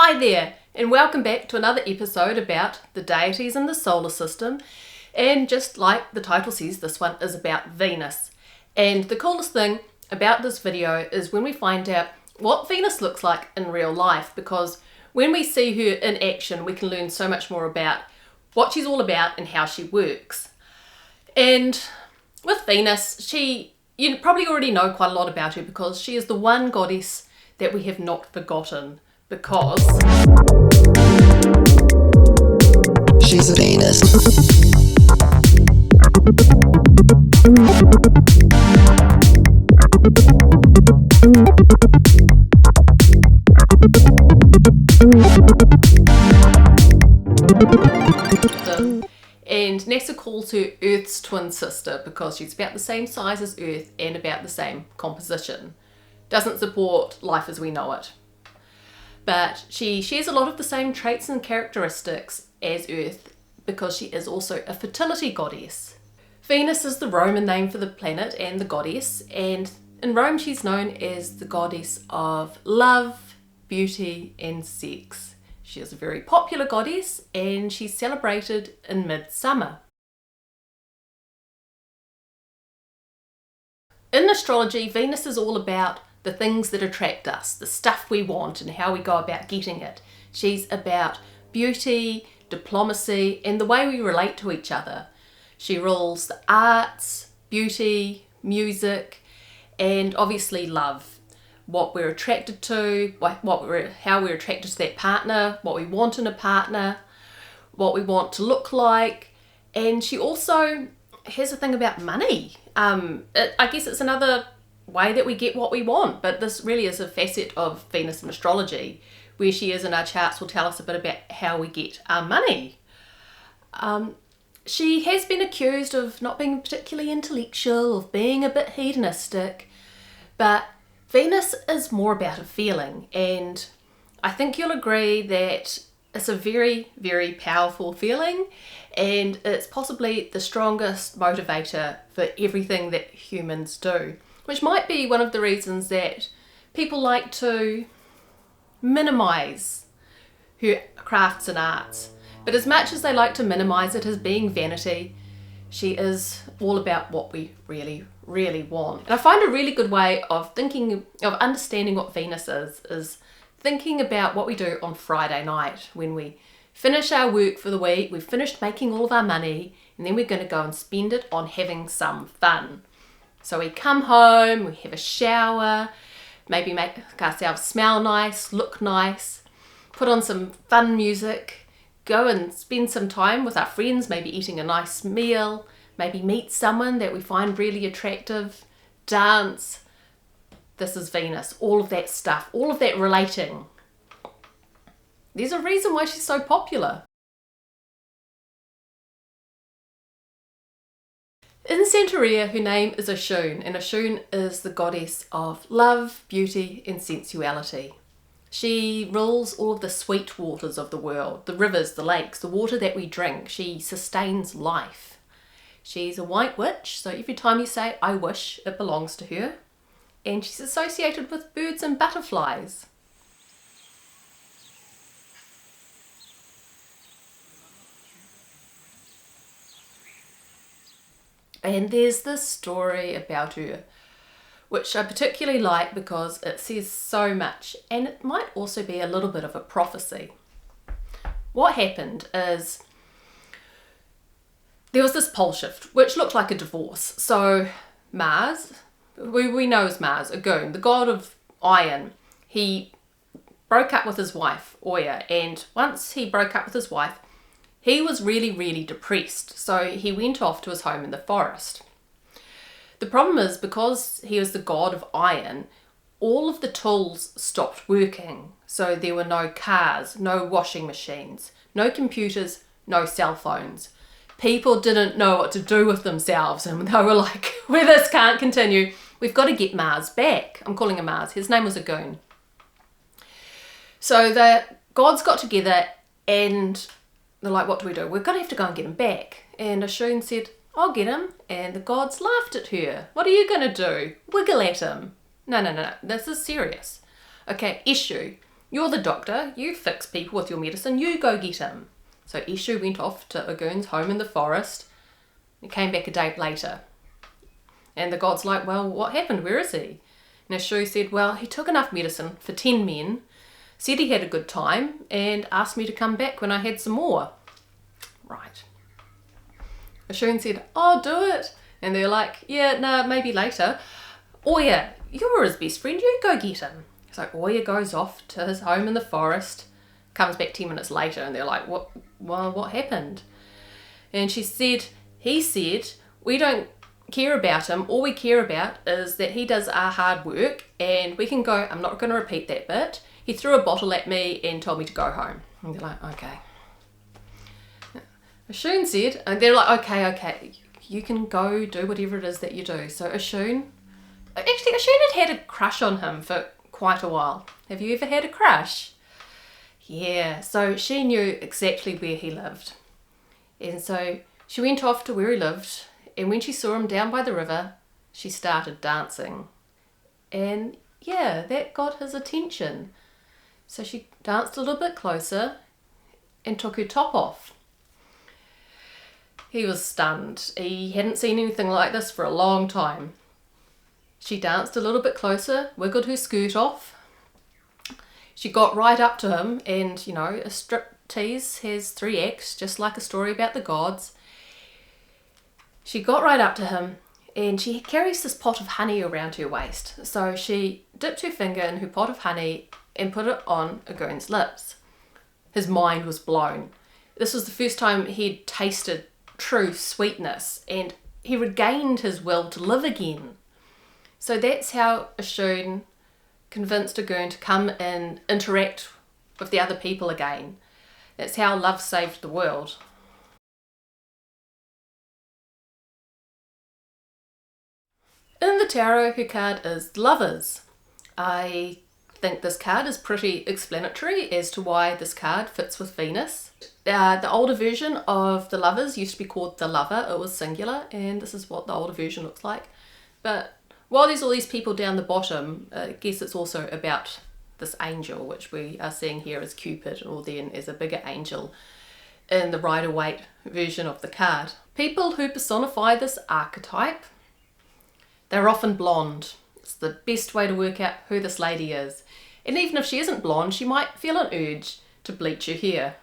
Hi there, and welcome back to another episode about the deities in the solar system. And just like the title says, this one is about Venus. And the coolest thing about this video is when we find out what Venus looks like in real life, because when we see her in action, we can learn so much more about what she's all about and how she works. And with Venus, you probably already know quite a lot about her because she is the one goddess that we have not forgotten, because she's a Venus. And NASA calls her Earth's twin sister because she's about the same size as Earth and about the same composition. Doesn't support life as we know it. But she shares a lot of the same traits and characteristics as Earth because she is also a fertility goddess. Venus is the Roman name for the planet and the goddess, and in Rome she's known as the goddess of love, beauty and sex. She is a very popular goddess and she's celebrated in midsummer. In astrology, Venus is all about the things that attract us, the stuff we want and how we go about getting it. She's about beauty, diplomacy and the way we relate to each other. She rules the arts, beauty, music and obviously love. What we're attracted to, how we're attracted to that partner, what we want in a partner, what we want to look like. And she also has a thing about money. I guess it's another way that we get what we want, but this really is a facet of Venus in astrology. Where she is in our charts will tell us a bit about how we get our money. She has been accused of not being particularly intellectual, of being a bit hedonistic, but Venus is more about a feeling, and I think you'll agree that it's a very, very powerful feeling, and it's possibly the strongest motivator for everything that humans do. Which might be one of the reasons that people like to minimise her crafts and arts. But as much as they like to minimise it as being vanity, she is all about what we really, really want. And I find a really good way of understanding what Venus is thinking about what we do on Friday night when we finish our work for the week, we've finished making all of our money, and then we're going to go and spend it on having some fun. So we come home, we have a shower, maybe make ourselves smell nice, look nice, put on some fun music, go and spend some time with our friends, maybe eating a nice meal, maybe meet someone that we find really attractive, dance. This is Venus, all of that stuff, all of that relating. There's a reason why she's so popular. In Santería, her name is Oshun, and Oshun is the goddess of love, beauty and sensuality. She rules all of the sweet waters of the world, the rivers, the lakes, the water that we drink. She sustains life. She's a white witch, so every time you say I wish, it belongs to her. And she's associated with birds and butterflies. And there's this story about her, which I particularly like because it says so much, and it might also be a little bit of a prophecy. What happened is there was this pole shift, which looked like a divorce. So Mars, we know as Mars, Ogun, the god of iron, he broke up with his wife, Oya, and once he broke up with his wife, he was really, really depressed, so he went off to his home in the forest. The problem is, because he was the god of iron, all of the tools stopped working. So there were no cars, no washing machines, no computers, no cell phones. People didn't know what to do with themselves, and they were like, well, this can't continue. We've got to get Mars back. I'm calling him Mars. His name was Ogun. So the gods got together and they're like, what do we do? We're going to have to go and get him back. And Oshun said, I'll get him. And the gods laughed at her. What are you going to do? Wiggle at him. No, this is serious. Okay, Eshu, You're the doctor, you fix people with your medicine, you go get him. So Eshu went off to Ogun's home in the forest and came back a day later. And the god's like, well, what happened? Where is he? And Eshu said, well, he took enough medicine for 10 men, said he had a good time, and asked me to come back when I had some more. Right. Eshu said, oh, do it. And they're like, yeah, no, maybe later. Oya, you're his best friend, you go get him. So Oya goes off to his home in the forest, comes back 10 minutes later, and they're like, what happened? And he said, we don't care about him. All we care about is that he does our hard work, and we can go. I'm not going to repeat that bit. He threw a bottle at me and told me to go home. And they're like, okay. Oshun said, and they're like, okay, you can go do whatever it is that you do. So Oshun had a crush on him for quite a while. Have you ever had a crush? Yeah, so she knew exactly where he lived. And so she went off to where he lived, and when she saw him down by the river, she started dancing. And yeah, that got his attention. So she danced a little bit closer and took her top off. He was stunned. He hadn't seen anything like this for a long time. She danced a little bit closer, wiggled her skirt off. She got right up to him, and you know, a striptease has 3 acts, just like a story about the gods. She got right up to him, and she carries this pot of honey around her waist. So she dipped her finger in her pot of honey and put it on Ogun's lips. His mind was blown. This was the first time he'd tasted true sweetness, and he regained his will to live again. So that's how Oshun convinced Ogun to come and interact with the other people again. That's how love saved the world. In the tarot, her card is Lovers. I think this card is pretty explanatory as to why this card fits with Venus. The older version of the Lovers used to be called the Lover. It was singular, and this is what the older version looks like. But while there's all these people down the bottom, I guess it's also about this angel, which we are seeing here as Cupid, or then as a bigger angel in the Rider-Waite version of the card. People who personify this archetype, they're often blonde. It's the best way to work out who this lady is. And even if she isn't blonde, she might feel an urge to bleach her hair.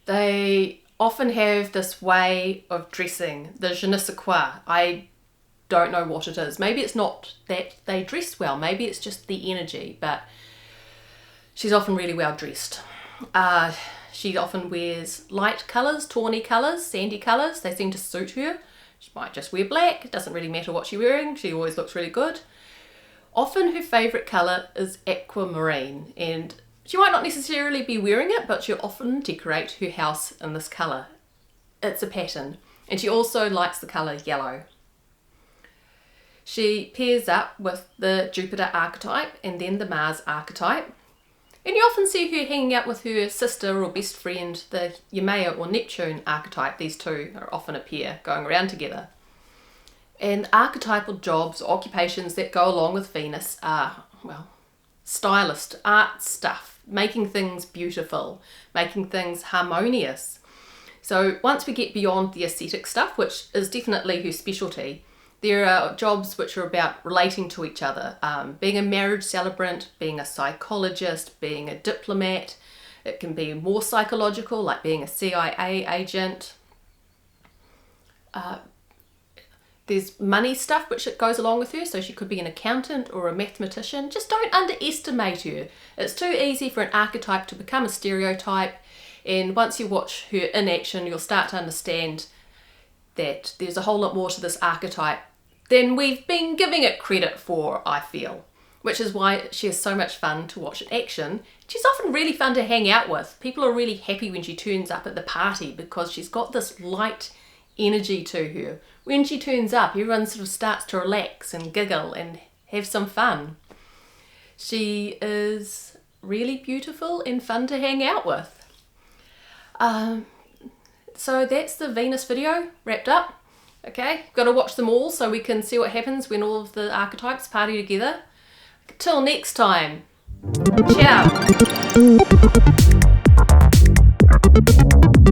They often have this way of dressing, the je ne sais quoi. I don't know what it is. Maybe it's not that they dress well, maybe it's just the energy, but she's often really well dressed. She often wears light colours, tawny colours, sandy colours. They seem to suit her. She might just wear black. It doesn't really matter what she's wearing. She always looks really good. Often her favourite colour is aquamarine, and she might not necessarily be wearing it, but she'll often decorate her house in this colour. It's a pattern. And she also likes the colour yellow. She pairs up with the Jupiter archetype and then the Mars archetype. And you often see her hanging out with her sister or best friend, the Yamea or Neptune archetype. These two are often a pair going around together. And archetypal jobs, occupations that go along with Venus are, well, stylist, art stuff, making things beautiful, making things harmonious. So once we get beyond the aesthetic stuff, which is definitely her specialty, there are jobs which are about relating to each other, being a marriage celebrant, being a psychologist, being a diplomat. It can be more psychological, like being a CIA agent. There's money stuff which it goes along with her, so she could be an accountant or a mathematician. Just don't underestimate her. It's too easy for an archetype to become a stereotype, and once you watch her in action, you'll start to understand that there's a whole lot more to this archetype than we've been giving it credit for, I feel. Which is why she is so much fun to watch in action. She's often really fun to hang out with. People are really happy when she turns up at the party because she's got this light energy to her. When she turns up, everyone sort of starts to relax and giggle and have some fun. She is really beautiful and fun to hang out with. So that's the Venus video wrapped up. Okay, got to watch them all so we can see what happens when all of the archetypes party together. Till next time. Ciao.